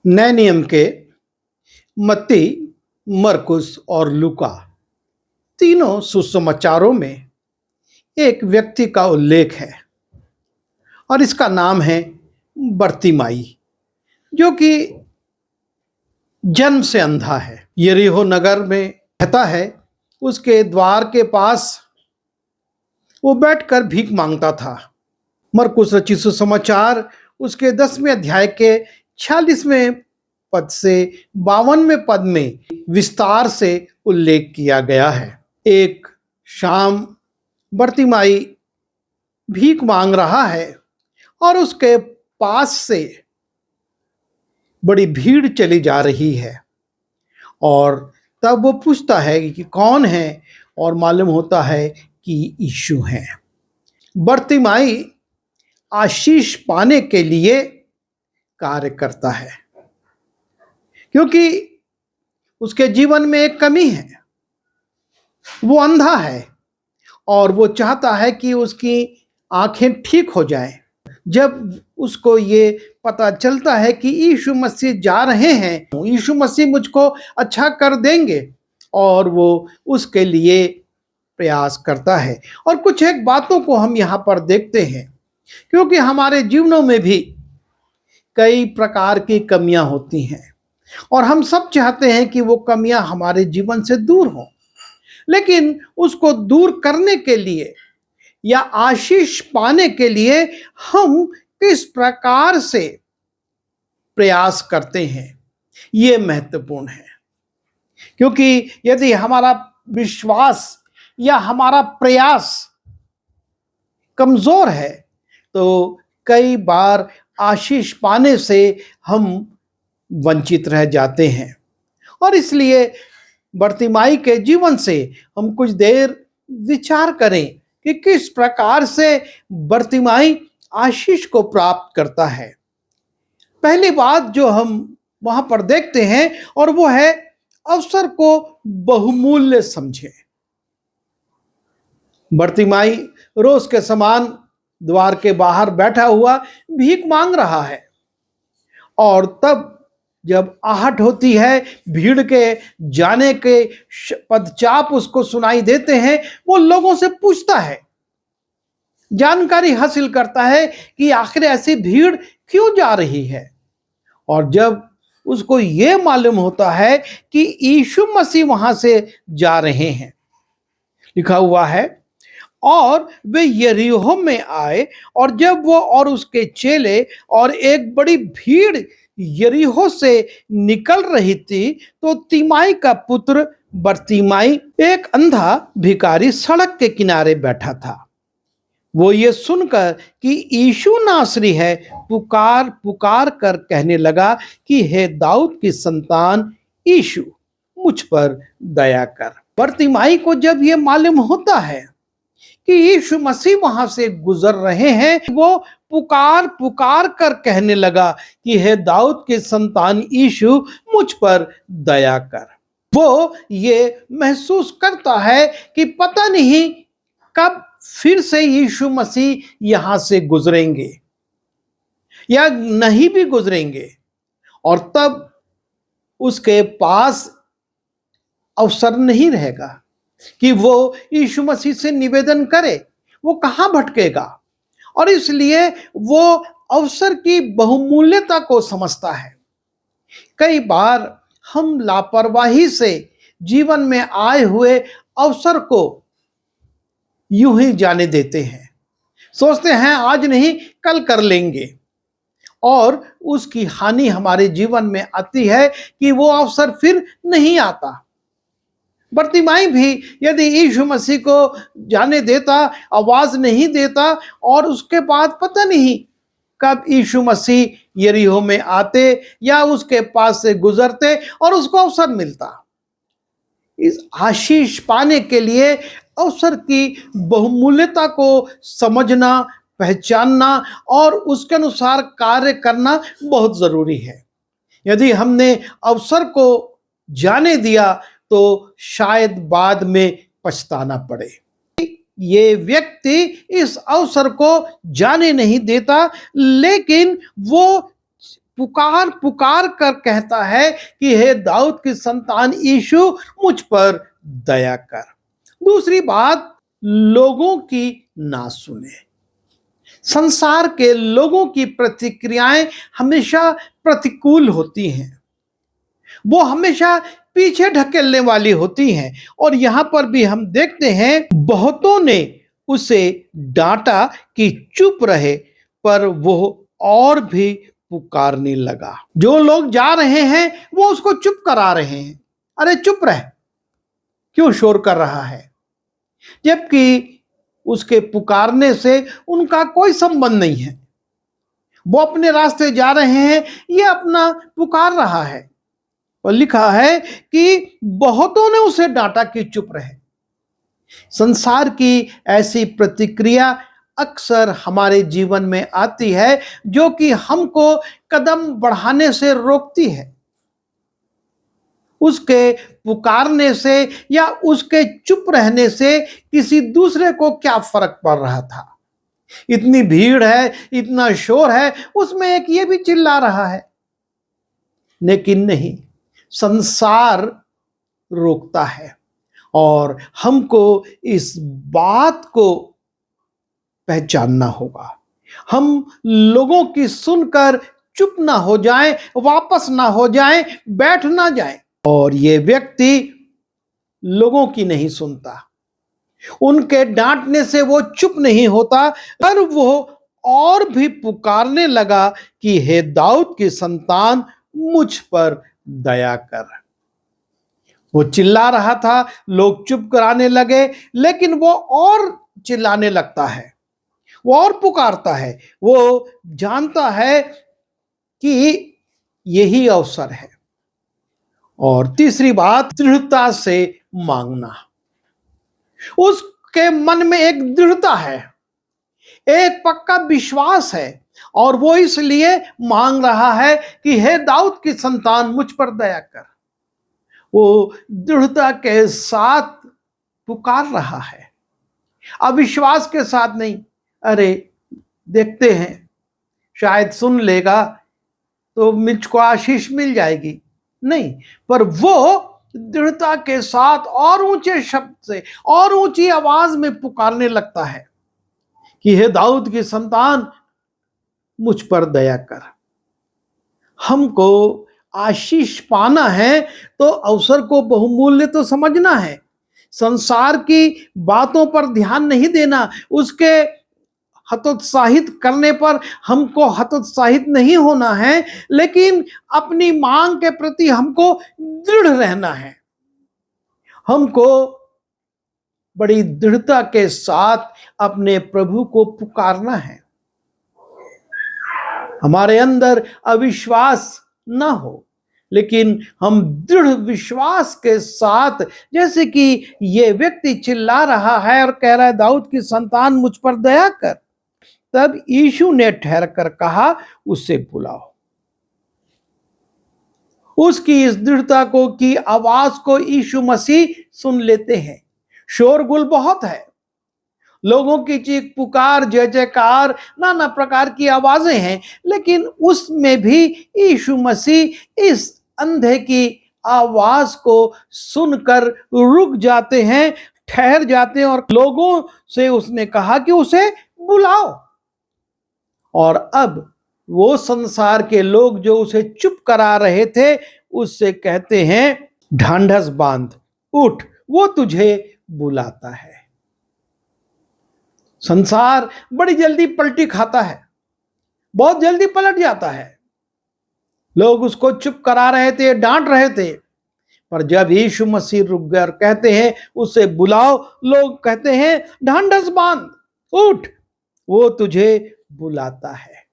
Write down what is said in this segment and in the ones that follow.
नए नियम के मत्ती, मरकुस और लूका तीनों सुसमाचारों में एक व्यक्ति का उल्लेख है और इसका नाम है बर्तिमाई, जो कि जन्म से अंधा है। यरीहो नगर में रहता है। उसके द्वार के पास वो बैठकर भीख मांगता था। मरकुस रचित सुसमाचार उसके 10वें अध्याय के 46वें पद से 52वें पद में विस्तार से उल्लेख किया गया है। एक शाम बर्तिमाई भीख मांग रहा है और उसके पास से बड़ी भीड़ चली जा रही है और तब वो पूछता है कि कौन है, और मालूम होता है कि यीशु हैं। बर्तिमाई आशीष पाने के लिए कार्य करता है, क्योंकि उसके जीवन में एक कमी है। वो अंधा है और वो चाहता है कि उसकी आंखें ठीक हो जाएं। जब उसको ये पता चलता है कि यीशु मसीह जा रहे हैं, यीशु मसीह मुझको अच्छा कर देंगे, और वो उसके लिए प्रयास करता है। और कुछ एक बातों को हम यहाँ पर देखते हैं, क्योंकि हमारे जीवनों में भी कई प्रकार की कमियां होती हैं और हम सब चाहते हैं कि वो कमियां हमारे जीवन से दूर हों। लेकिन उसको दूर करने के लिए या आशीष पाने के लिए हम किस प्रकार से प्रयास करते हैं, ये महत्वपूर्ण है। क्योंकि यदि हमारा विश्वास या हमारा प्रयास कमजोर है तो कई बार आशीष पाने से हम वंचित रह जाते हैं। और इसलिए बर्तिमाई के जीवन से हम कुछ देर विचार करें कि किस प्रकार से बर्तिमाई आशीष को प्राप्त करता है। पहली बात जो हम वहां पर देखते हैं और वो है अवसर को बहुमूल्य समझे। बर्तिमाई रोज के समान द्वार के बाहर बैठा हुआ भीख मांग रहा है, और तब जब आहट होती है, भीड़ के जाने के पदचाप उसको सुनाई देते हैं, वो लोगों से पूछता है, जानकारी हासिल करता है कि आखिर ऐसी भीड़ क्यों जा रही है। और जब उसको ये मालूम होता है कि यीशु मसीह वहां से जा रहे हैं, लिखा हुआ है, और वे यरीहो में आए, और जब वो और उसके चेले और एक बड़ी भीड़ यरीहो से निकल रही थी, तो तिमाई का पुत्र बर्तिमाई, एक अंधा भिखारी, सड़क के किनारे बैठा था। वो ये सुनकर कि यीशु नासरी है, पुकार पुकार कर कहने लगा कि हे दाऊद की संतान यीशु, मुझ पर दया कर। बर्तिमाई को जब ये मालूम होता है कि यीशु मसीह वहां से गुजर रहे हैं, वो पुकार पुकार कर कहने लगा कि हे दाऊद के संतान यीशु, मुझ पर दया कर। वो ये महसूस करता है कि पता नहीं कब फिर से यीशु मसीह यहां से गुजरेंगे या नहीं भी गुजरेंगे, और तब उसके पास अवसर नहीं रहेगा कि वो यीशु मसीह से निवेदन करे। वो कहां भटकेगा, और इसलिए वो अवसर की बहुमूल्यता को समझता है। कई बार हम लापरवाही से जीवन में आए हुए अवसर को यूं ही जाने देते हैं, सोचते हैं आज नहीं कल कर लेंगे, और उसकी हानि हमारे जीवन में आती है कि वो अवसर फिर नहीं आता। बर्तिमाई भी यदि यीशु मसीह को जाने देता, आवाज नहीं देता, और उसके बाद पता नहीं कब यीशु मसीह यरीहो में आते या उसके पास से गुजरते और उसको अवसर मिलता। इस आशीष पाने के लिए अवसर की बहुमूल्यता को समझना, पहचानना और उसके अनुसार कार्य करना बहुत जरूरी है। यदि हमने अवसर को जाने दिया तो शायद बाद में पछताना पड़े। ये व्यक्ति इस अवसर को जाने नहीं देता, लेकिन वो पुकार पुकार कर कहता है कि हे दाऊद की संतान यीशु, मुझ पर दया कर। दूसरी बात, लोगों की ना सुने। संसार के लोगों की प्रतिक्रियाएं हमेशा प्रतिकूल होती हैं, वो हमेशा पीछे ढकेलने वाली होती हैं। और यहां पर भी हम देखते हैं, बहुतों ने उसे डांटा कि चुप रहे, पर वो और भी पुकारने लगा। जो लोग जा रहे हैं वो उसको चुप करा रहे हैं, अरे चुप रह, क्यों शोर कर रहा है, जबकि उसके पुकारने से उनका कोई संबंध नहीं है। वो अपने रास्ते जा रहे हैं, ये अपना पुकार रहा है। और लिखा है कि बहुतों ने उसे डांटा कि चुप रहे। संसार की ऐसी प्रतिक्रिया अक्सर हमारे जीवन में आती है, जो कि हमको कदम बढ़ाने से रोकती है। उसके पुकारने से या उसके चुप रहने से किसी दूसरे को क्या फर्क पड़ रहा था। इतनी भीड़ है, इतना शोर है, उसमें एक ये भी चिल्ला रहा है। लेकिन नहीं, संसार रोकता है। और हमको इस बात को पहचानना होगा। हम लोगों की सुनकर चुप ना हो जाएं, वापस ना हो जाएं, बैठ ना जाएं। और ये व्यक्ति लोगों की नहीं सुनता, उनके डांटने से वो चुप नहीं होता, पर वो और भी पुकारने लगा कि हे दाऊद की संतान, मुझ पर दया कर। वो चिल्ला रहा था, लोग चुप कराने लगे, लेकिन वो और चिल्लाने लगता है, वो और पुकारता है। वो जानता है कि यही अवसर है। और तीसरी बात, दृढ़ता से मांगना। उसके मन में एक दृढ़ता है, एक पक्का विश्वास है, और वो इसलिए मांग रहा है कि हे दाऊद की संतान, मुझ पर दया कर। वो दृढ़ता के साथ पुकार रहा है, अविश्वास के साथ नहीं। अरे देखते हैं, शायद सुन लेगा तो मुझको आशीष मिल जाएगी, नहीं, पर वो दृढ़ता के साथ और ऊंचे शब्द से और ऊंची आवाज में पुकारने लगता है कि हे दाऊद की संतान, मुझ पर दया कर। हमको आशीष पाना है तो अवसर को बहुमूल्य तो समझना है। संसार की बातों पर ध्यान नहीं देना, उसके हतोत्साहित करने पर हमको हतोत्साहित नहीं होना है, लेकिन अपनी मांग के प्रति हमको दृढ़ रहना है। हमको बड़ी दृढ़ता के साथ अपने प्रभु को पुकारना है। हमारे अंदर अविश्वास ना हो, लेकिन हम दृढ़ विश्वास के साथ, जैसे कि ये व्यक्ति चिल्ला रहा है और कह रहा है, दाऊद की संतान, मुझ पर दया कर। तब यीशु ने ठहर कर कहा, उसे बुलाओ। उसकी इस दृढ़ता को की आवाज को यीशु मसीह सुन लेते हैं। शोरगुल बहुत है, लोगों की चीख पुकार, जय जयकार, नाना प्रकार की आवाजें हैं, लेकिन उसमें भी यीशु मसीह इस अंधे की आवाज को सुनकर रुक जाते हैं, ठहर जाते हैं, और लोगों से उसने कहा कि उसे बुलाओ। और अब वो संसार के लोग जो उसे चुप करा रहे थे, उससे कहते हैं, ढांढस बांध, उठ, वो तुझे बुलाता है। संसार बड़ी जल्दी पलटी खाता है, बहुत जल्दी पलट जाता है। लोग उसको चुप करा रहे थे, डांट रहे थे, पर जब यीशु मसीह रुक गए और कहते हैं उसे बुलाओ, लोग कहते हैं, ढांढस बांध, उठ, वो तुझे बुलाता है।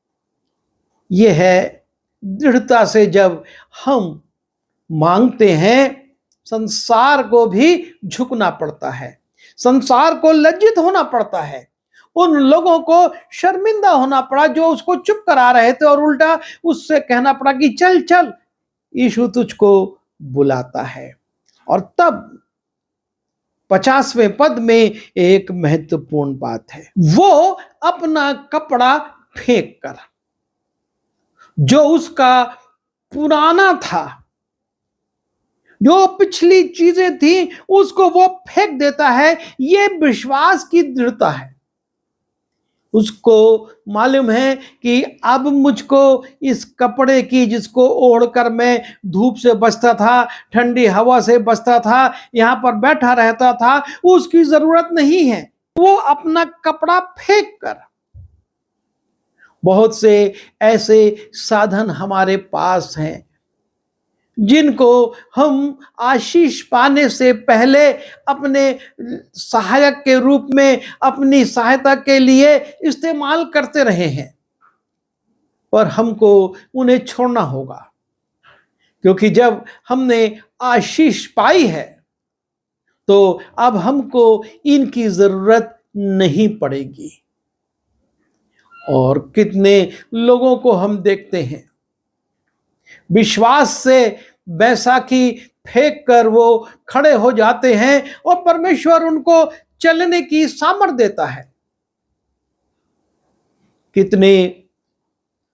यह है दृढ़ता से जब हम मांगते हैं, संसार को भी झुकना पड़ता है, संसार को लज्जित होना पड़ता है। उन लोगों को शर्मिंदा होना पड़ा जो उसको चुप करा रहे थे, और उल्टा उससे कहना पड़ा कि चल चल, यीशु तुझको बुलाता है। और तब 50वें पद में एक महत्वपूर्ण बात है, वो अपना कपड़ा फेंक कर, जो उसका पुराना था, जो पिछली चीजें थी, उसको वो फेंक देता है। ये विश्वास की दृढ़ता है। उसको मालूम है कि अब मुझको इस कपड़े की, जिसको ओढ़कर मैं धूप से बचता था, ठंडी हवा से बचता था, यहां पर बैठा रहता था, उसकी जरूरत नहीं है। वो अपना कपड़ा फेंक कर, बहुत से ऐसे साधन हमारे पास हैं जिनको हम आशीष पाने से पहले अपने सहायक के रूप में, अपनी सहायता के लिए इस्तेमाल करते रहे हैं, पर हमको उन्हें छोड़ना होगा, क्योंकि जब हमने आशीष पाई है तो अब हमको इनकी जरूरत नहीं पड़ेगी। और कितने लोगों को हम देखते हैं, विश्वास से बैसाखी फेंक कर वो खड़े हो जाते हैं और परमेश्वर उनको चलने की सामर्थ देता है। कितने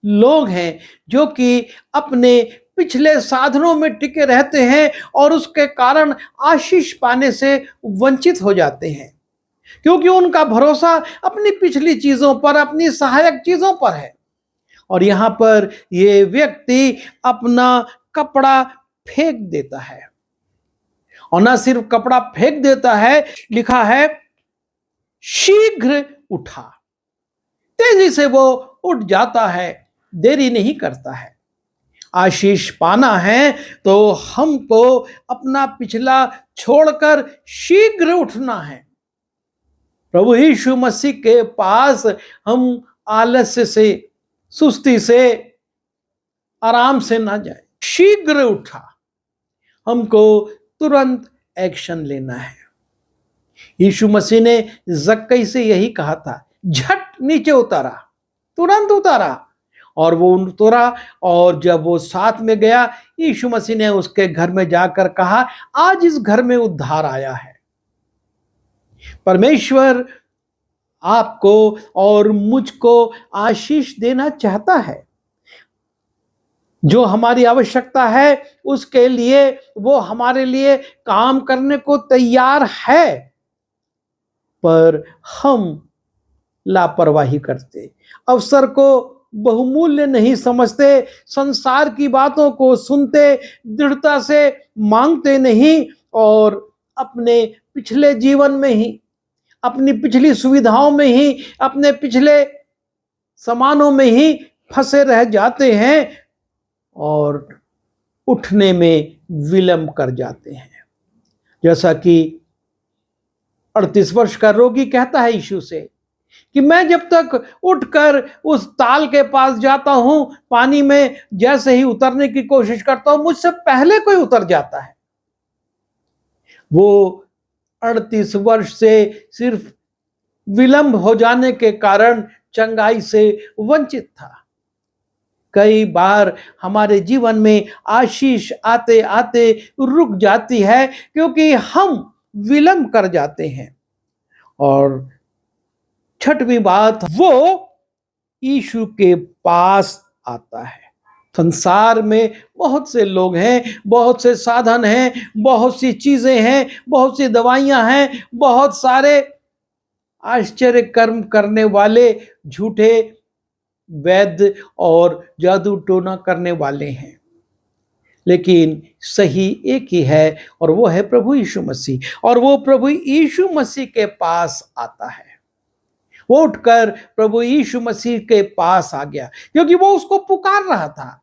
लोग हैं जो कि अपने पिछले साधनों में टिके रहते हैं और उसके कारण आशीष पाने से वंचित हो जाते हैं, क्योंकि उनका भरोसा अपनी पिछली चीजों पर, अपनी सहायक चीजों पर है। और यहां पर ये व्यक्ति अपना कपड़ा फेंक देता है, और ना सिर्फ कपड़ा फेंक देता है, लिखा है शीघ्र उठा, तेजी से वो उठ जाता है, देरी नहीं करता है। आशीष पाना है तो हमको अपना पिछला छोड़कर शीघ्र उठना है। प्रभु यीशु मसीह के पास हम आलस्य से, सुस्ती से, आराम से ना जाए। शीघ्र उठा, हमको तुरंत एक्शन लेना है। यीशु मसीह ने जक्कई से यही कहा था, झट नीचे उतारा, तुरंत उतारा, और वो उतरा। और जब वो साथ में गया, यीशु मसीह ने उसके घर में जाकर कहा, आज इस घर में उद्धार आया है। परमेश्वर आपको और मुझको आशीष देना चाहता है। जो हमारी आवश्यकता है उसके लिए वो हमारे लिए काम करने को तैयार है, पर हम लापरवाही करते, अवसर को बहुमूल्य नहीं समझते, संसार की बातों को सुनते, दृढ़ता से मांगते नहीं, और अपने पिछले जीवन में ही, अपनी पिछली सुविधाओं में ही, अपने पिछले सामानों में ही फंसे रह जाते हैं और उठने में विलंब कर जाते हैं। जैसा कि 38 वर्ष का रोगी कहता है यीशु से कि मैं जब तक उठकर उस ताल के पास जाता हूं, पानी में जैसे ही उतरने की कोशिश करता हूं, मुझसे पहले कोई उतर जाता है। वो 38 वर्ष से सिर्फ विलंब हो जाने के कारण चंगाई से वंचित था। कई बार हमारे जीवन में आशीष आते आते रुक जाती है, क्योंकि हम विलंब कर जाते हैं। और छठवीं बात, वो यीशु के पास आता है। संसार में बहुत से लोग हैं, बहुत से साधन हैं, बहुत सी चीजें हैं, बहुत सी दवाइयां हैं, बहुत सारे आश्चर्य कर्म करने वाले झूठे वैद्य और जादू टोना करने वाले हैं, लेकिन सही एक ही है, और वो है प्रभु यीशु मसीह। और वो प्रभु यीशु मसीह के पास आता है। वो उठकर प्रभु यीशु मसीह के पास आ गया, क्योंकि वो उसको पुकार रहा था।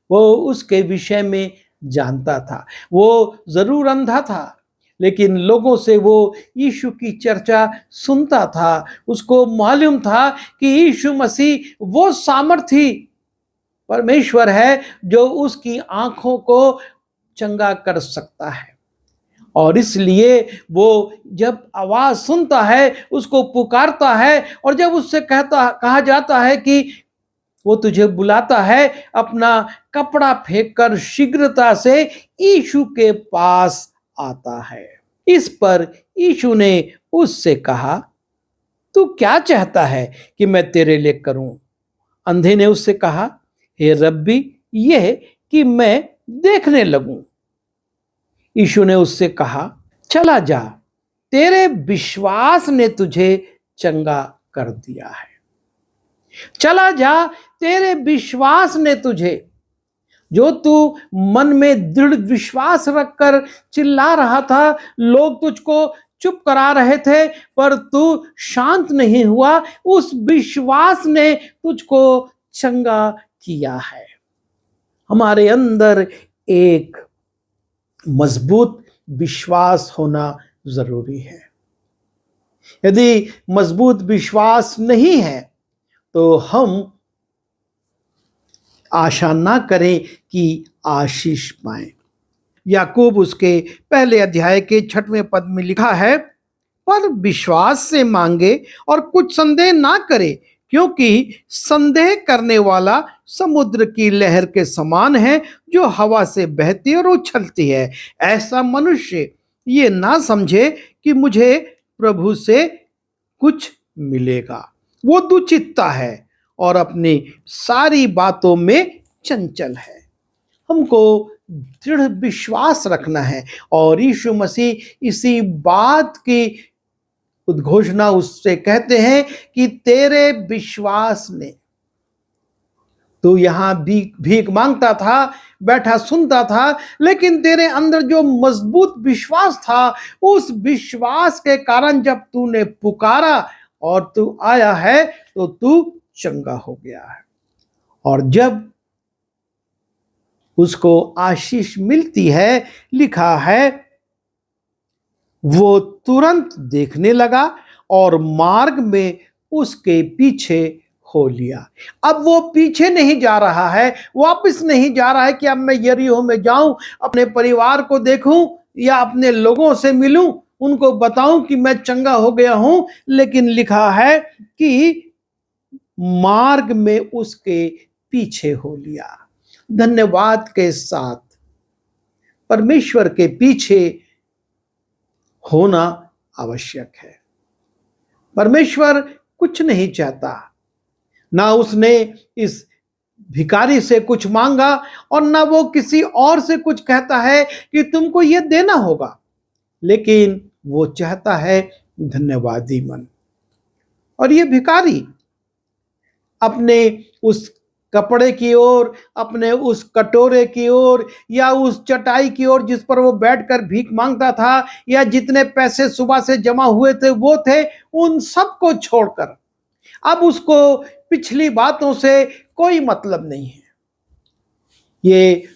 वो उसके विषय में जानता था। वो जरूर अंधा था, लेकिन लोगों से वो यीशु की चर्चा सुनता था। उसको मालूम था कि यीशु मसीह वो सामर्थी परमेश्वर है जो उसकी आंखों को चंगा कर सकता है। और इसलिए वो जब आवाज सुनता है, उसको पुकारता है, और जब उससे कहा जाता है कि वो तुझे बुलाता है, अपना कपड़ा फेंककर शीघ्रता से यीशु के पास आता है। इस पर यीशु ने उससे कहा, तू क्या चाहता है कि मैं तेरे लिए करूं? अंधे ने उससे कहा हे रब्बी, यह कि मैं देखने लगूं। यीशु ने उससे कहा, चला जा, तेरे विश्वास ने तुझे चंगा कर दिया है। चला जा, तेरे विश्वास ने तुझे, जो तू मन में दृढ़ विश्वास रखकर चिल्ला रहा था, लोग तुझको चुप करा रहे थे पर तू शांत नहीं हुआ, उस विश्वास ने तुझको चंगा किया है। हमारे अंदर एक मजबूत विश्वास होना जरूरी है। यदि मजबूत विश्वास नहीं है तो हम आशा ना करें कि आशीष पाएं। याकूब उसके पहले अध्याय के 6वें पद में लिखा है, पर विश्वास से मांगे और कुछ संदेह ना करे, क्योंकि संदेह करने वाला समुद्र की लहर के समान है, जो हवा से बहती और उछलती है। ऐसा मनुष्य ये ना समझे कि मुझे प्रभु से कुछ मिलेगा। वो दुचित्ता है और अपनी सारी बातों में चंचल है। हमको दृढ़ विश्वास रखना है और यीशु मसीह इसी बात की उद्घोषणा उससे कहते हैं कि तेरे विश्वास ने, तू यहां भीख मांगता था, बैठा सुनता था, लेकिन तेरे अंदर जो मजबूत विश्वास था, उस विश्वास के कारण जब तूने पुकारा और तू आया है तो तू चंगा हो गया है। और जब उसको आशीष मिलती है, लिखा है वो तुरंत देखने लगा और मार्ग में उसके पीछे हो लिया। अब वो पीछे नहीं जा रहा है, वापस नहीं जा रहा है कि अब मैं यरीहो में जाऊं, अपने परिवार को देखूं या अपने लोगों से मिलूं, उनको बताऊं कि मैं चंगा हो गया हूं। लेकिन लिखा है कि मार्ग में उसके पीछे हो लिया। धन्यवाद के साथ परमेश्वर के पीछे होना आवश्यक है। परमेश्वर कुछ नहीं चाहता, ना उसने इस भिखारी से कुछ मांगा और ना वो किसी और से कुछ कहता है कि तुमको ये देना होगा, लेकिन वो चाहता है धन्यवादी मन। और ये भिखारी अपने उस कपड़े की ओर, अपने उस कटोरे की ओर या उस चटाई की ओर जिस पर वो बैठकर भीख मांगता था, या जितने पैसे सुबह से जमा हुए थे वो थे, उन सब को छोड़कर अब उसको पिछली बातों से कोई मतलब नहीं है। ये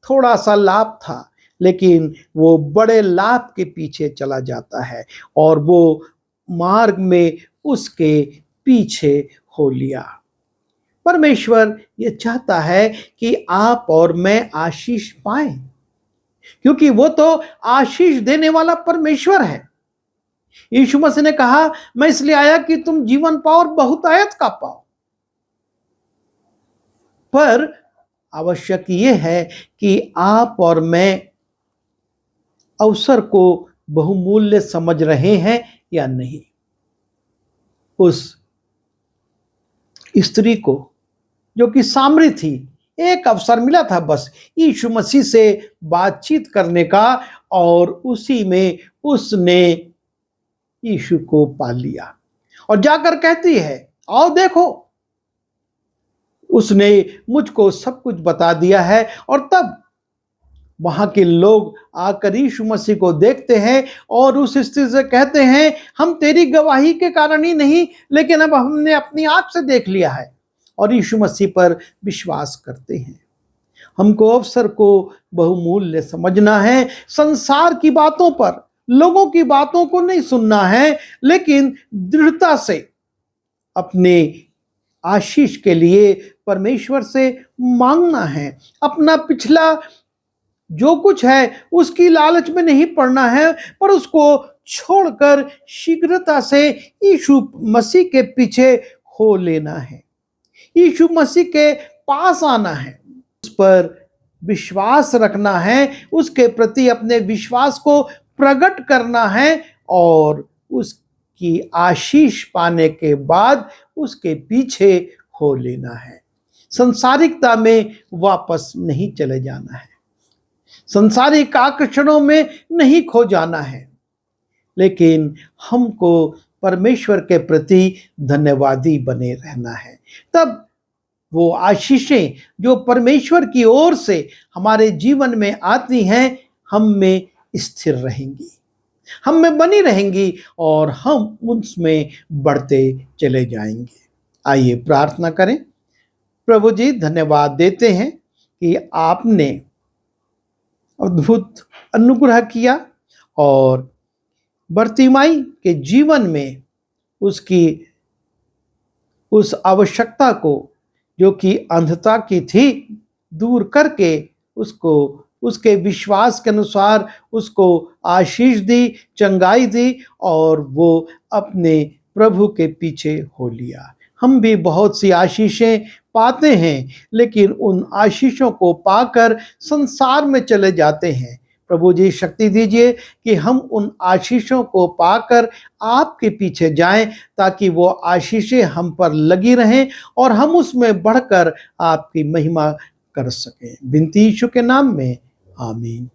थोड़ा सा लाभ था, लेकिन वो बड़े लाभ के पीछे चला जाता है और वो मार्ग में उसके पीछे हो लिया। परमेश्वर ये चाहता है कि आप और मैं आशीष पाएं, क्योंकि वो तो आशीष देने वाला परमेश्वर है। यीशु मसीह ने कहा, मैं इसलिए आया कि तुम जीवन पाओ और बहुतायत का पाओ। पर आवश्यक ये है कि आप और मैं अवसर को बहुमूल्य समझ रहे हैं या नहीं। उस स्त्री को जो कि सामरी थी, एक अवसर मिला था बस यीशु मसीह से बातचीत करने का, और उसी में उसने यीशु को पा लिया और जाकर कहती है, आओ देखो, उसने मुझको सब कुछ बता दिया है। और तब वहां के लोग आकर यीशु मसीह को देखते हैं और उस स्त्री से कहते हैं, हम तेरी गवाही के कारण ही नहीं, लेकिन अब हमने अपनी आंख से देख लिया है, और यीशु मसीह पर विश्वास करते हैं। हमको अवसर को बहुमूल्य समझना है। संसार की बातों पर, लोगों की बातों को नहीं सुनना है, लेकिन दृढ़ता से अपने आशीष के लिए परमेश्वर से मांगना है। अपना पिछला जो कुछ है उसकी लालच में नहीं पड़ना है, पर उसको छोड़कर शीघ्रता से यीशु मसीह के पीछे हो लेना है, यीशु मसीह के पास आना है, उस पर विश्वास रखना है, उसके प्रति अपने विश्वास को प्रकट करना है, और उसकी आशीष पाने के बाद उसके पीछे हो लेना है। संसारिकता में वापस नहीं चले जाना है, संसारिक आकर्षणों में नहीं खो जाना है, लेकिन हमको परमेश्वर के प्रति धन्यवादी बने रहना है। तब वो आशीषें जो परमेश्वर की ओर से हमारे जीवन में आती हैं, हम में स्थिर रहेंगी, हम में बनी रहेंगी और हम उसमें बढ़ते चले जाएंगे। आइए प्रार्थना करें। प्रभु जी, धन्यवाद देते हैं कि आपने अद्भुत अनुग्रह किया और बर्तिमाई के जीवन में उसकी उस आवश्यकता को जो कि अंधता की थी दूर करके उसको उसके विश्वास के अनुसार उसको आशीष दी, चंगाई दी और वो अपने प्रभु के पीछे हो लिया। हम भी बहुत सी आशीषें पाते हैं, लेकिन उन आशीषों को पाकर संसार में चले जाते हैं। प्रभु जी, शक्ति दीजिए कि हम उन आशीषों को पाकर आपके पीछे जाएं, ताकि वो आशीषें हम पर लगी रहें और हम उसमें बढ़कर आपकी महिमा कर सकें। विनती यीशु के नाम में, आमीन।